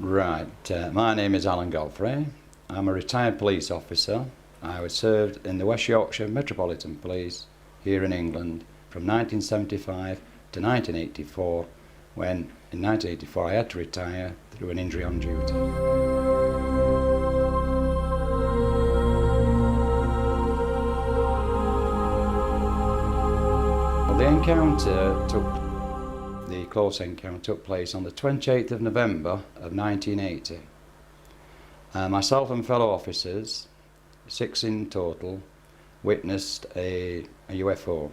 Right, my name is Godfrey. I'm a retired police officer. I was served in the West Yorkshire Metropolitan Police here in England from 1975 to 1984, when in 1984 I had to retire through an injury on duty. Well, the close encounter took place on the 28th of November of 1980. Myself and fellow officers, 6 in total, witnessed a UFO.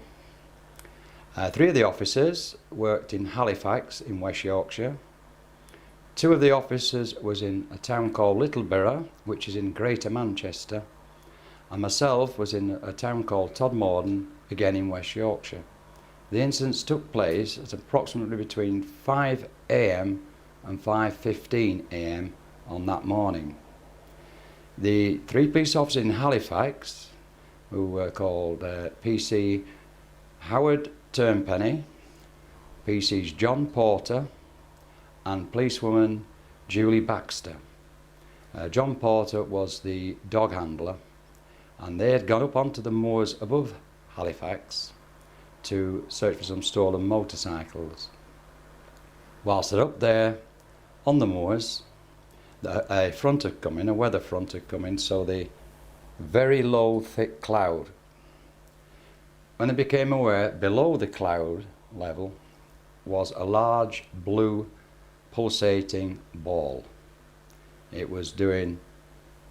3 of the officers worked in Halifax in West Yorkshire. 2 of the officers was in a town called Littleborough, which is in Greater Manchester, and myself was in a town called Todmorden, again in West Yorkshire. The incidents took place at approximately between 5 AM and 5:15 AM on that morning. The 3 police officers in Halifax, who were called PC Howard Turnpenny, PCs John Porter and policewoman Julie Baxter. John Porter was the dog handler, and they had gone up onto the moors above Halifax to search for some stolen motorcycles. Whilst they're up there on the moors, a front had come in, a weather front had come in, so the very low thick cloud. When they became aware, below the cloud level was a large blue pulsating ball. It was doing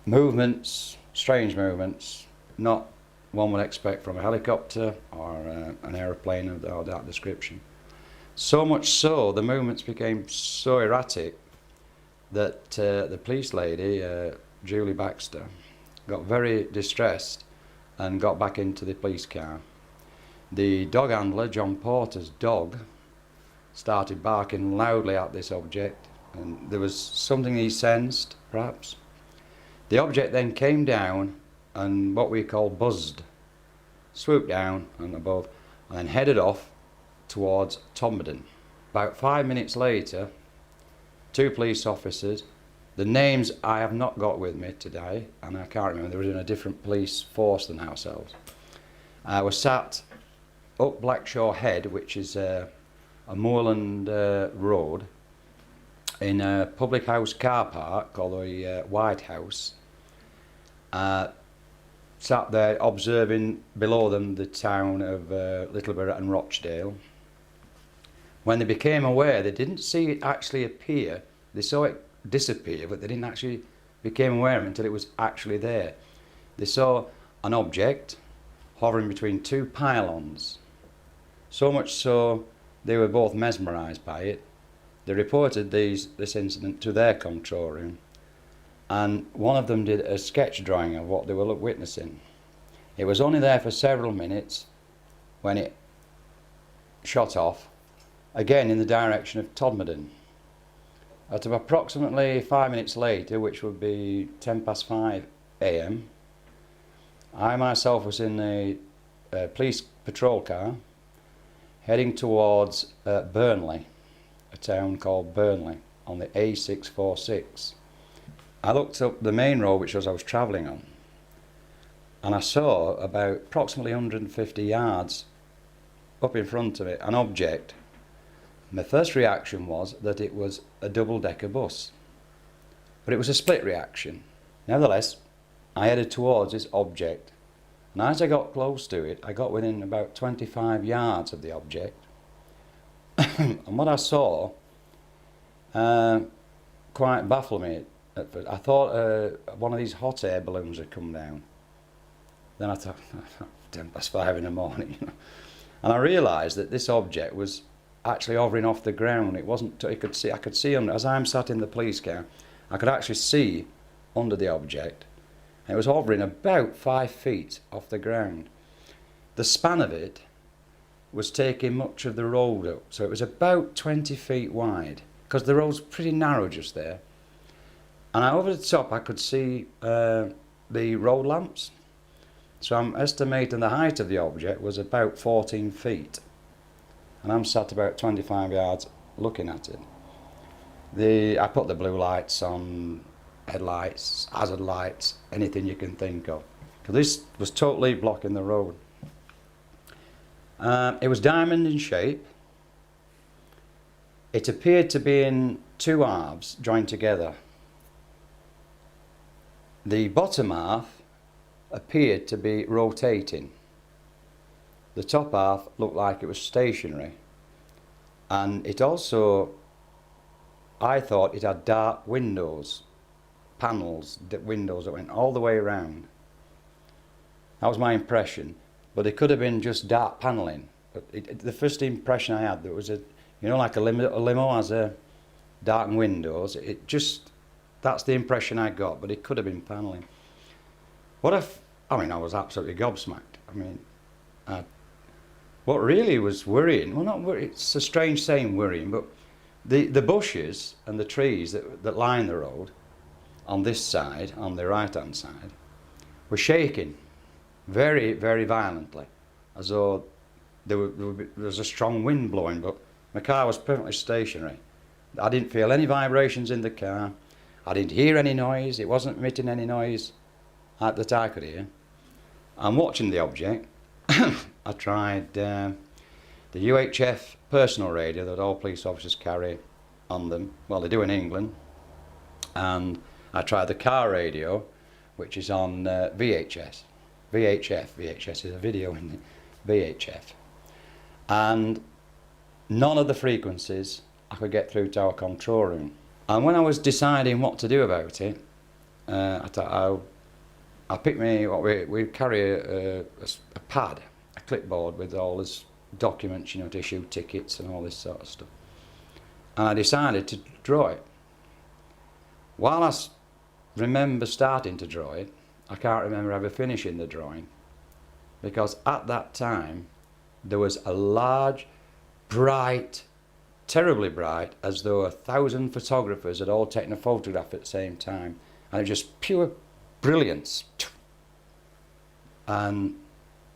movements, strange movements, not one would expect from a helicopter or an aeroplane of that description. So much so, the movements became so erratic that the police lady, Julie Baxter, got very distressed and got back into the police car. The dog handler, John Porter's dog, started barking loudly at this object, and there was something he sensed, perhaps. The object then came down and what we call buzzed, swooped down and above, and then headed off towards Todmorden. About 5 minutes later, 2 police officers, the names I have not got with me today, and I can't remember, they were in a different police force than ourselves, were sat up Blackshaw Head, which is a moorland road, in a public house car park called the White House. Sat there observing below them the town of Littleborough and Rochdale. When they became aware, they didn't see it actually appear. They saw it disappear, but they didn't actually become aware of it until it was actually there. They saw an object hovering between 2 pylons. So much so, they were both mesmerised by it. They reported this incident to their control room, and one of them did a sketch drawing of what they were witnessing. It was only there for several minutes when it shot off, again in the direction of Todmorden. At approximately 5 minutes later, which would be 5:10 AM, I myself was in a police patrol car heading towards Burnley, a town called Burnley, on the A646. I looked up the main road which I was travelling on, and I saw about approximately 150 yards up in front of it an object. My first reaction was that it was a double-decker bus, but it was a split reaction. Nevertheless, I headed towards this object, and as I got close to it, I got within about 25 yards of the object, and what I saw quite baffled me. I thought one of these hot air balloons had come down. Then I thought, 5:10 in the morning, and I realised that this object was actually hovering off the ground. It wasn't. I could see under. As I'm sat in the police car, I could actually see under the object. And it was hovering about 5 feet off the ground. The span of it was taking much of the road up, so it was about 20 feet wide, because the road's pretty narrow just there. And over the top I could see the road lamps. So I'm estimating the height of the object was about 14 feet. And I'm sat about 25 yards looking at it. I put the blue lights on, headlights, hazard lights, anything you can think of. Because this was totally blocking the road. It was diamond in shape. It appeared to be in two halves joined together. The bottom half appeared to be rotating. The top half looked like it was stationary. And it also, I thought it had dark windows, panels, windows that went all the way around. That was my impression. But it could have been just dark panelling. But the first impression I had, there was a, you know, like a limo has a darkened windows. That's the impression I got, but it could have been panelling. I mean, I was absolutely gobsmacked. I mean, what really was worrying, well, not worrying, it's a strange saying worrying, but the bushes and the trees that line the road on this side, on the right-hand side, were shaking very, very violently, as though there was a strong wind blowing, but my car was perfectly stationary. I didn't feel any vibrations in the car. I didn't hear any noise. It wasn't emitting any noise that I could hear. I'm watching the object. I tried the UHF personal radio that all police officers carry on them. Well, they do in England. And I tried the car radio, which is on VHF. VHF is a video in it. VHF. And none of the frequencies I could get through to our control room. And when I was deciding what to do about it, I thought I'll pick we carry a pad, a clipboard with all this documents, you know, to issue tickets and all this sort of stuff. And I decided to draw it. While I remember starting to draw it, I can't remember ever finishing the drawing, because at that time there was a large, bright, terribly bright, as though 1,000 photographers had all taken a photograph at the same time, and it was just pure brilliance. And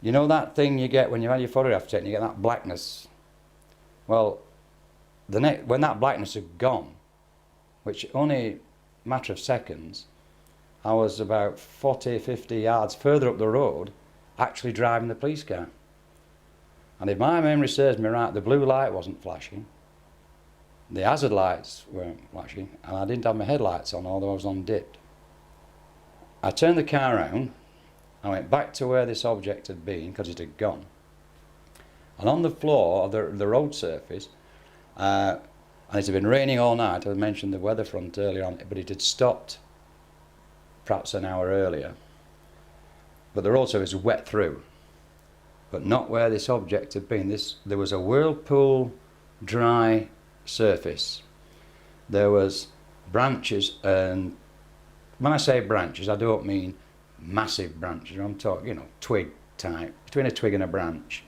you know that thing you get when you have your photograph taken, you get that blackness. Well, when that blackness had gone, which only a matter of seconds, I was about 40, 50 yards further up the road, actually driving the police car. And if my memory serves me right, the blue light wasn't flashing, the hazard lights weren't flashing, and I didn't have my headlights on, although I was on dipped. I turned the car around, I went back to where this object had been, because it had gone. And on the floor of the road surface, and it had been raining all night. I mentioned the weather front earlier on, but it had stopped perhaps an hour earlier. But the road surface was wet through, but not where this object had been. There was a whirlpool dry surface. There was branches, and when I say branches, I don't mean massive branches. I'm talking, you know, twig type, between a twig and a branch.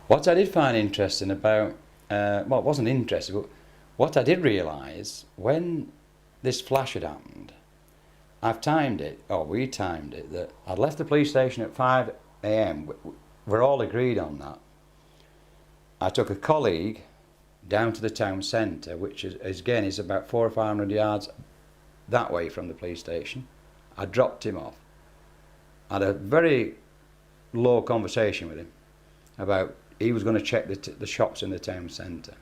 What I did find interesting about, well, it wasn't interesting, but what I did realise, when this flash had happened, I've timed it, or we timed it, that I'd left the police station at 5 AM. We're all agreed on that. I took a colleague down to the town centre, which is again is about 400 or 500 yards that way from the police station. I dropped him off. I had a very low conversation with him about he was going to check the shops in the town centre,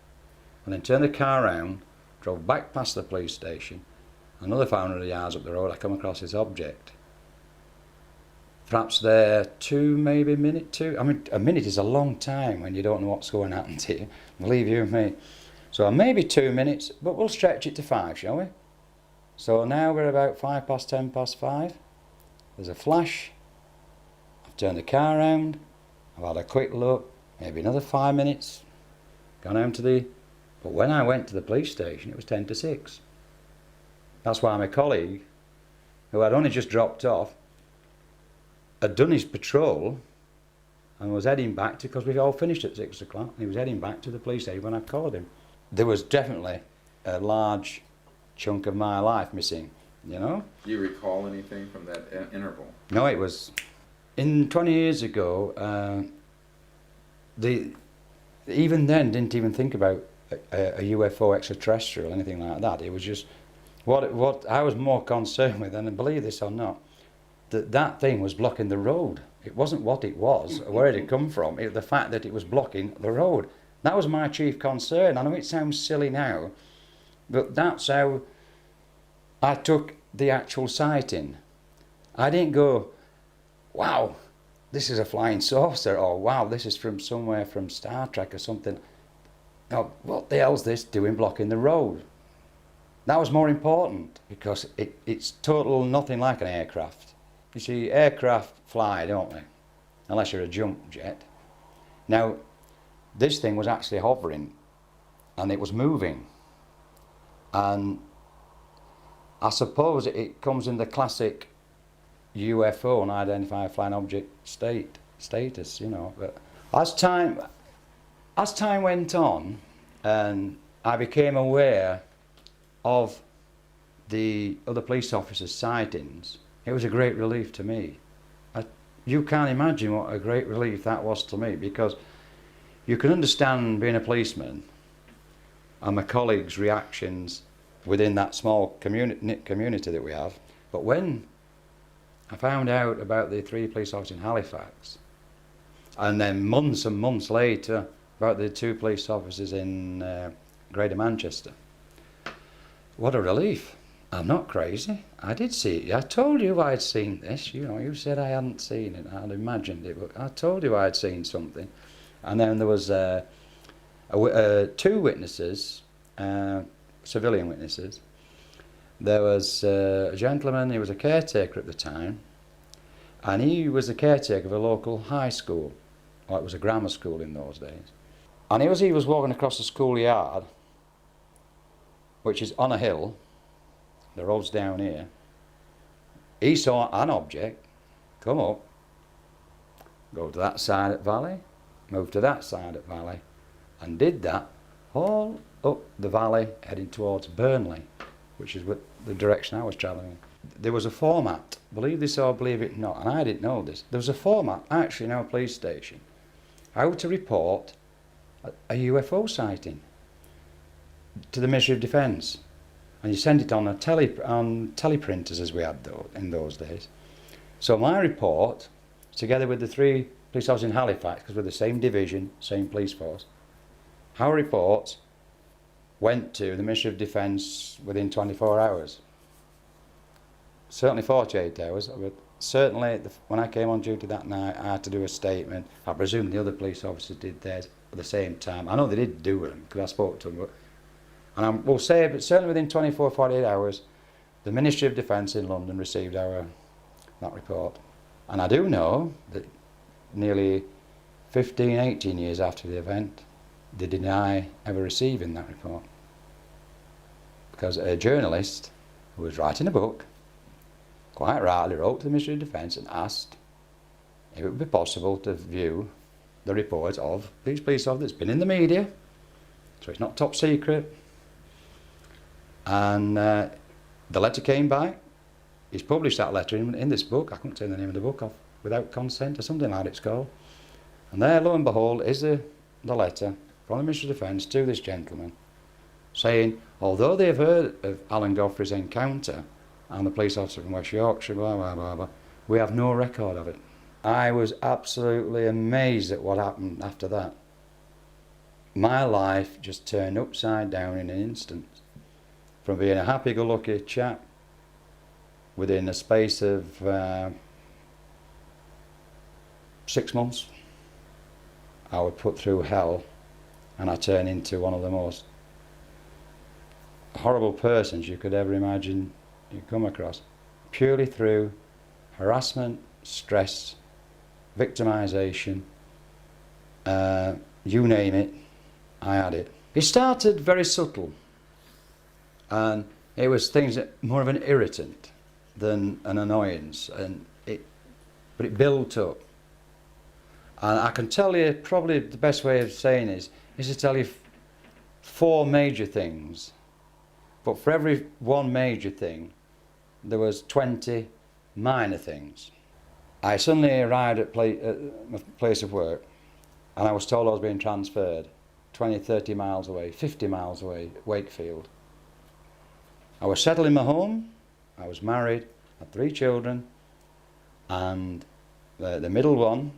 and then turned the car around, drove back past the police station. Another 500 yards up the road, I come across this object. Perhaps there 2, maybe a minute, 2. I mean, a minute is a long time when you don't know what's going to happen to you. Believe you me. So maybe 2 minutes, but we'll stretch it to 5, shall we? So now we're about 5 past 10 past 5. There's a flash. I've turned the car around. I've had a quick look. Maybe another 5 minutes. Gone home to the... But when I went to the police station, it was 10 to 6. That's why my colleague, who had only just dropped off, had done his patrol and was heading back to, because we all finished at 6 o'clock, and he was heading back to the police station when I called him. There was definitely a large chunk of my life missing, you know? Do you recall anything from that interval? No, it was... In 20 years ago, even then didn't even think about a UFO extraterrestrial, anything like that. It was just what I was more concerned with, and believe this or not, that thing was blocking the road. It wasn't what it was, or where it had come from. The fact that it was blocking the road. That was my chief concern. I know it sounds silly now, but that's how I took the actual sighting. I didn't go, wow, this is a flying saucer, or wow, this is from somewhere from Star Trek or something. No, what the hell's this doing blocking the road? That was more important, because it's total nothing like an aircraft. You see, aircraft fly, don't they? Unless you're a jump jet. Now, this thing was actually hovering, and it was moving. And I suppose it comes in the classic UFO, unidentified flying object status, you know. But as time went on, and I became aware of the other police officers' sightings, it was a great relief to me. You can't imagine what a great relief that was to me, because you can understand being a policeman and my colleagues' reactions within that small community that we have. But when I found out about the 3 police officers in Halifax, and then months and months later about the 2 police officers in Greater Manchester, what a relief. I'm not crazy. I did see it. I told you I'd seen this. You know, you said I hadn't seen it. I'd imagined it, but I told you I'd seen something. And then there was 2 witnesses, civilian witnesses. There was a gentleman, he was a caretaker at the time, and he was the caretaker of a local high school, or it was a grammar school in those days. And he was walking across the schoolyard, which is on a hill, the road's down here. He saw an object come up, go to that side of the valley, move to that side of the valley, and did that all up the valley heading towards Burnley, which is the direction I was travelling. There was a format, believe this or believe it not, and I didn't know this, there was a format actually in our police station how to report a UFO sighting to the Ministry of Defence. And you send it on teleprinters, as we had in those days. So my report, together with the 3 police officers in Halifax, because we're the same division, same police force, our reports went to the Ministry of Defence within 24 hours. Certainly 48 hours, but certainly when I came on duty that night, I had to do a statement. I presume the other police officers did theirs at the same time. I know they did do them, because I spoke to them, but and I will say, but certainly within 24, 48 hours, the Ministry of Defence in London received that report. And I do know that nearly 15, 18 years after the event, they deny ever receiving that report. Because a journalist who was writing a book, quite rightly wrote to the Ministry of Defence and asked if it would be possible to view the report of these police officers. It's been in the media, so it's not top secret. And the letter came back. He's published that letter in this book. I couldn't turn the name of the book off, Without Consent or something like it's called. And there, lo and behold, is the letter from the Ministry of Defence to this gentleman saying, although they've heard of Alan Godfrey's encounter and the police officer from West Yorkshire, blah, blah, blah, blah, we have no record of it. I was absolutely amazed at what happened after that. My life just turned upside down in an instant. From being a happy-go-lucky chap, within a space of 6 months, I was put through hell, and I turned into one of the most horrible persons you could ever imagine you come across, purely through harassment, stress, victimisation, you name it, I had it. It started very subtle. And it was things that more of an irritant than an annoyance, but it built up. And I can tell you, probably the best way of saying is to tell you 4 major things, but for every one major thing, there was 20 minor things. I suddenly arrived at my place of work, and I was told I was being transferred. 20, 30 miles away, 50 miles away, Wakefield. I was settled in my home, I was married, had 3 children, and the middle one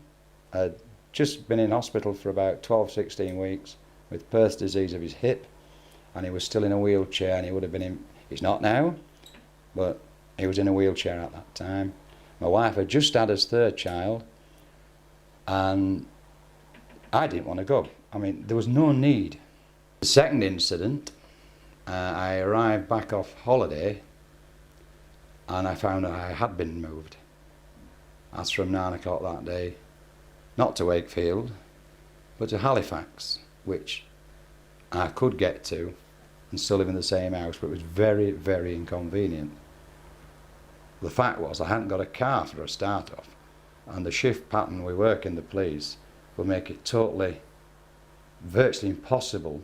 had just been in hospital for about 12, 16 weeks with Perth disease of his hip, and he was still in a wheelchair, and he would have been in, he's not now, but he was in a wheelchair at that time. My wife had just had his 3rd child, and I didn't want to go. I mean, there was no need. The second incident, I arrived back off holiday, and I found that I had been moved. That's from 9 o'clock that day, not to Wakefield, but to Halifax, which I could get to and still live in the same house, but it was very, very inconvenient. The fact was I hadn't got a car for a start off, and the shift pattern we work in the police will make it totally, virtually impossible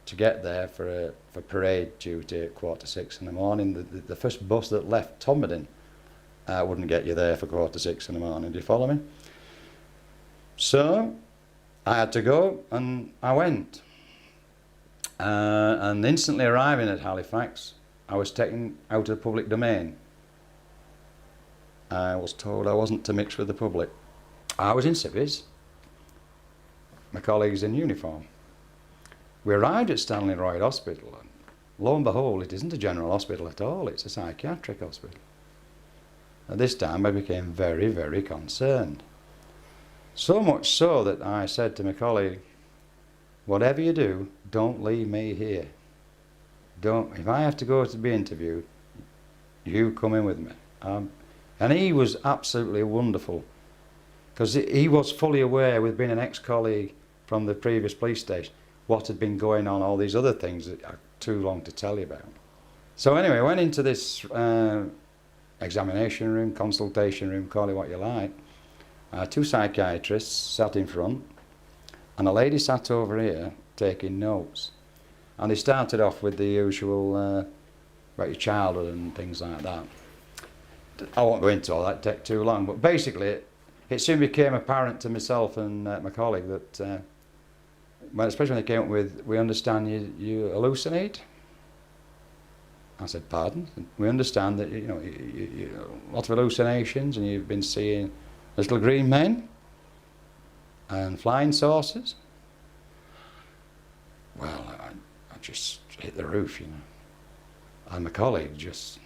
to get there for parade duty at 5:45 in the morning. The first bus that left Todmorden wouldn't get you there for 5:45 in the morning, do you follow me? So I had to go, and I went. And instantly arriving at Halifax, I was taken out of the public domain. I was told I wasn't to mix with the public. I was in civvies, my colleagues in uniform. We arrived at Stanley Royd Hospital, and lo and behold, it isn't a general hospital at all, it's a psychiatric hospital. At this time I became very, very concerned. So much so that I said to my colleague, whatever you do, don't leave me here. Don't, if I have to go to be interviewed, you come in with me. And he was absolutely wonderful, because he was fully aware, with being an ex-colleague from the previous police station, what had been going on, all these other things that are too long to tell you about. So anyway, I went into this examination room, consultation room, call it what you like. 2 psychiatrists sat in front, and a lady sat over here taking notes. And they started off with the usual about your childhood and things like that. I won't go into all that, it'd take too long, but basically it soon became apparent to myself and my colleague that, especially when they came up with, we understand you hallucinate. I said, pardon? We understand that you a lot of hallucinations, and you've been seeing little green men and flying saucers. Well, I just hit the roof, and my colleague just,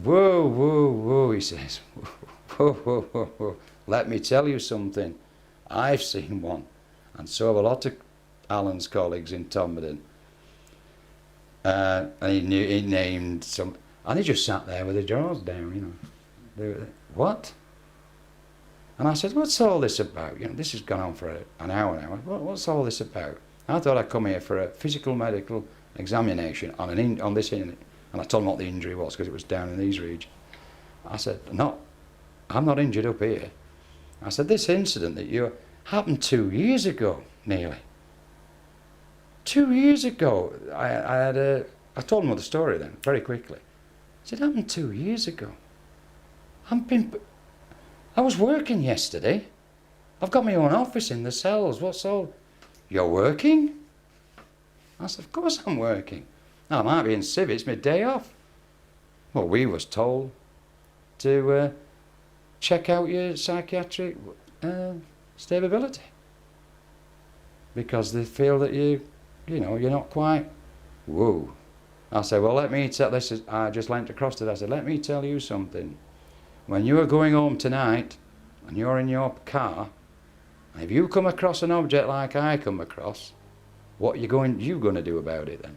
whoa, whoa, whoa, he says, whoa, whoa, whoa, whoa, let me tell you something, I've seen one, and so have a lot of Alan's colleagues in Todmorden. And he named some, and he just sat there with their jaws down, what? And I said, what's all this about? This has gone on for an hour now. What's all this about? I thought I'd come here for a physical medical examination on this, and I told him what the injury was, because it was down in these regions. I said, no, I'm not injured up here. I said, this incident that happened 2 years ago, nearly. 2 years ago, I told him the story then, very quickly. I said, it happened 2 years ago. I was working yesterday. I've got my own office in the cells. What's all? You're working? I said, of course I'm working. Now, I might be in civ, it's my day off. Well, we was told to check out your psychiatric stability, because they feel that you're not quite, whoa. I said, well, let me tell, I just leant across to that. I said, let me tell you something. When you are going home tonight, and you're in your car, and if you come across an object like I come across, what you going to do about it then?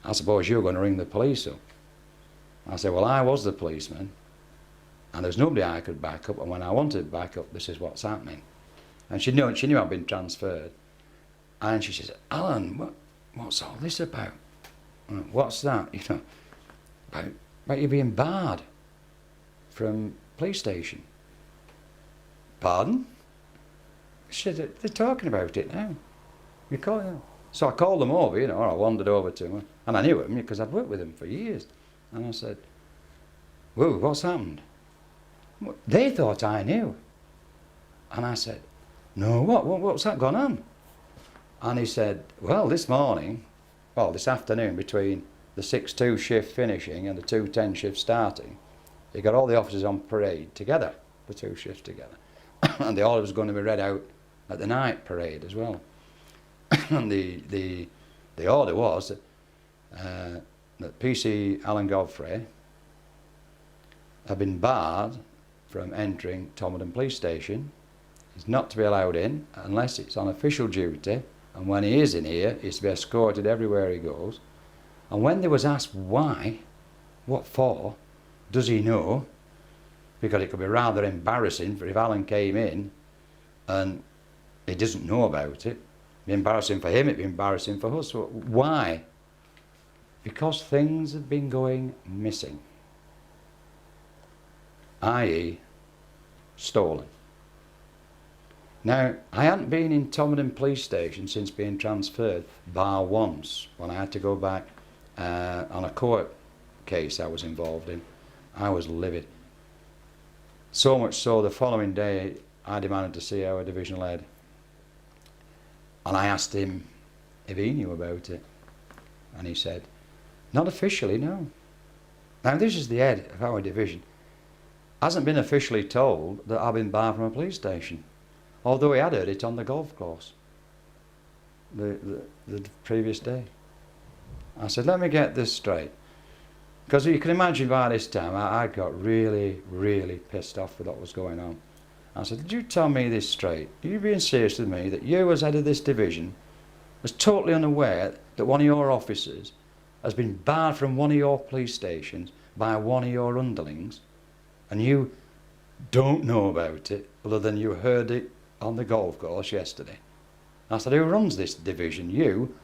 I suppose you're going to ring the police up. I said, well, I was the policeman, and there's nobody I could back up, and when I wanted to back up, this is what's happening. And she knew I'd been transferred. And she says, Alan, what's all this about? What's that? About you being barred from police station. Pardon? She said, they're talking about it now. You call it. So I called them over, or I wandered over to them, and I knew them because I'd worked with them for years. And I said, whoa, what's happened? They thought I knew. And I said, no, what's that gone on? And he said, well, this afternoon, between the 6:2 shift finishing and the 2:10 shift starting, he got all the officers on parade together, the two shifts together. And the order was going to be read out at the night parade as well. And the order was that PC Alan Godfrey had been barred from entering Todmorden police station. He's not to be allowed in unless it's on official duty, and when he is in here, he's to be escorted everywhere he goes. And when they was asked why, what for, does he know? Because it could be rather embarrassing for if Alan came in and he doesn't know about it. It'd be embarrassing for him, it'd be embarrassing for us. So why? Because things have been going missing, i.e. stolen. Now, I hadn't been in Todmorden police station since being transferred, bar once, when I had to go back on a court case I was involved in. I was livid. So much so, the following day, I demanded to see our divisional head. And I asked him if he knew about it. And he said, not officially, no. Now, this is the head of our division. Hasn't been officially told that I've been barred from a police station, although he had heard it on the golf course the previous day. I said, let me get this straight. Because you can imagine by this time, I got really, really pissed off with what was going on. I said, did you tell me this straight? Are you being serious with me that you, as head of this division, was totally unaware that one of your officers has been barred from one of your police stations by one of your underlings, and you don't know about it, other than you heard it on the golf course yesterday? I said, who runs this division, you?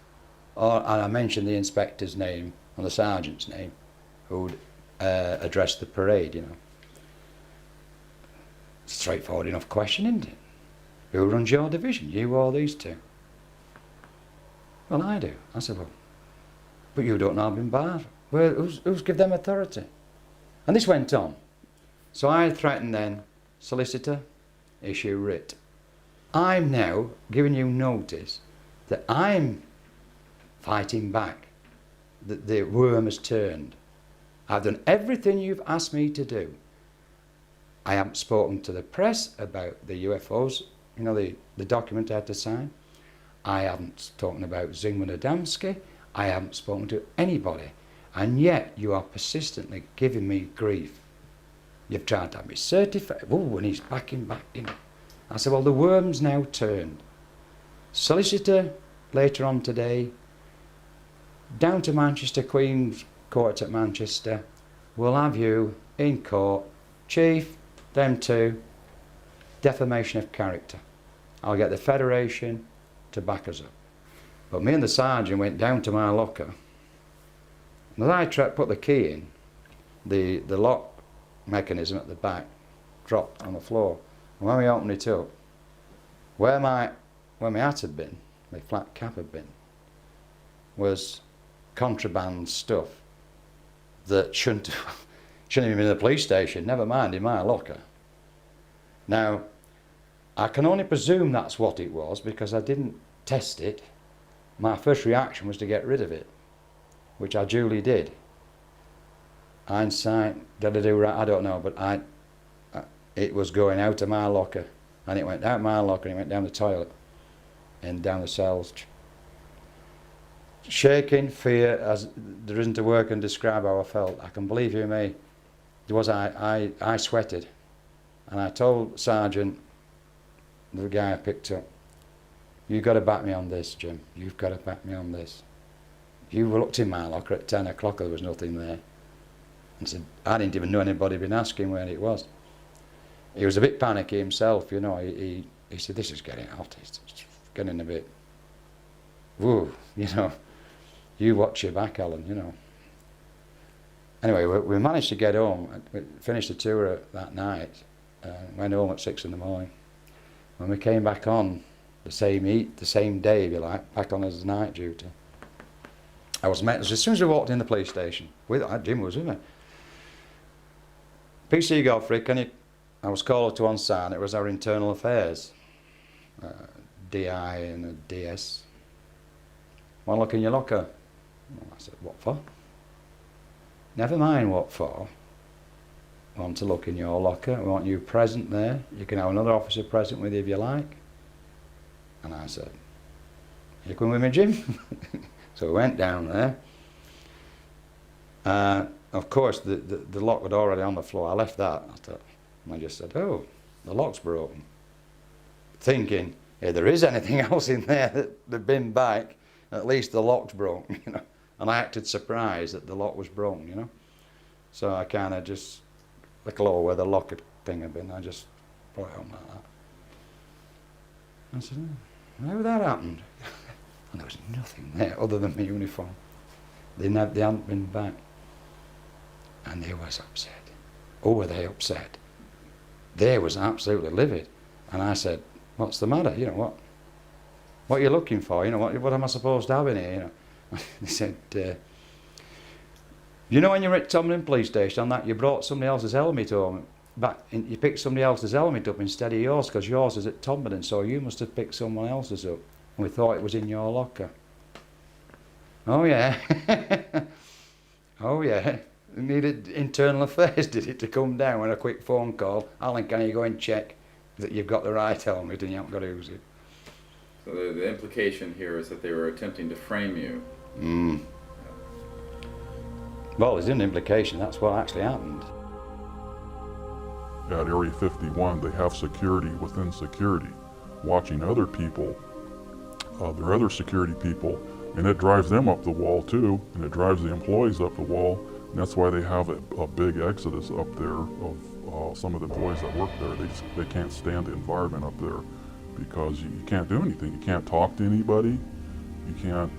And I mentioned the inspector's name and the sergeant's name, who'd addressed the parade, you know. Straightforward enough question, isn't it? Who runs your division, you or these two? Well, I do. I said, well, but you don't know I've been barred. Well, who's give them authority? And this went on. So I threatened then, solicitor, issue writ. I'm now giving you notice that I'm fighting back, that the worm has turned. I've done everything you've asked me to do. I haven't spoken to the press about the UFOs, you know, the document I had to sign. I haven't spoken about Zygmunt Adamski. I haven't spoken to anybody. And yet you are persistently giving me grief. You've tried to have me certified. Oh, and he's backing back, you know. I said, well, the worm's now turned. Solicitor, later on today, down to Manchester, Queen's Court at Manchester, we'll have you in court. Chief, them two, defamation of character. I'll get the Federation to back us up. But me and the sergeant went down to my locker. And as I put the key in, the lock mechanism at the back dropped on the floor. And when we opened it up, where my hat had been, my flat cap had been, was contraband stuff that shouldn't even been in the police station, never mind in my locker. Now, I can only presume that's what it was because I didn't test it. My first reaction was to get rid of it, which I duly did. Hindsight, did I do right? I don't know, but it was going out of my locker, and it went out my locker and it went down the toilet and down the cells. Shaking, fear, as there isn't a word can describe how I felt. I can believe you me. It was I sweated, and I told Sergeant, the guy I picked up, you've got to back me on this, Jim. You've got to back me on this. You looked in my locker at 10 o'clock, there was nothing there. And said, I didn't even know anybody had been asking where it was. He was a bit panicky himself, you know. He said, this is getting hot. It's getting a bit, woo, you know. You watch your back, Alan, you know. Anyway, we managed to get home. We finished the tour that night. Went home at 6 in the morning. When we came back on the same day, if you like, back on as night duty, I was met as soon as we walked in the police station. Jim was with me. PC Godfrey, I was called to one side. It was our internal affairs, DI and a DS. Want to look in your locker? Well, I said, what for? Never mind what for. Want to look in your locker? We want you present there. You can have another officer present with you if you like. And I said, you coming with me, Jim? So we went down there. Of course, the lock was already on the floor. I left that. I just said, oh, the lock's broken. Thinking, if there is anything else in there that they've been back, at least the lock's broken, you know. And I acted surprised that the lock was broken, you know. So I kind of just looked over where the lock thing had been. I just put it on like that. I said, oh, how that happened? And there was nothing there other than my uniform. They hadn't been back. And they was upset. Oh, were they upset? They was absolutely livid. And I said, what's the matter? You know, what are you looking for? You know, what am I supposed to have in here? You know, they said, you know, when you're at Todmorden police station, that you brought somebody else's helmet home, but you picked somebody else's helmet up instead of yours, because yours is at Todmorden, so you must have picked someone else's up. And we thought it was in your locker. Oh yeah. Oh yeah. It needed internal affairs, did it, to come down with a quick phone call. Alan, can you go and check that you've got the right helmet and you haven't got to use it? So the implication here is that they were attempting to frame you. Well, there's an implication. That's what actually happened. At Area 51, they have security within security, watching other people, their other security people, and it drives them up the wall too, and it drives the employees up the wall. And that's why they have a big exodus up there of some of the employees that work there. They can't stand the environment up there because you can't do anything. You can't talk to anybody. You can't.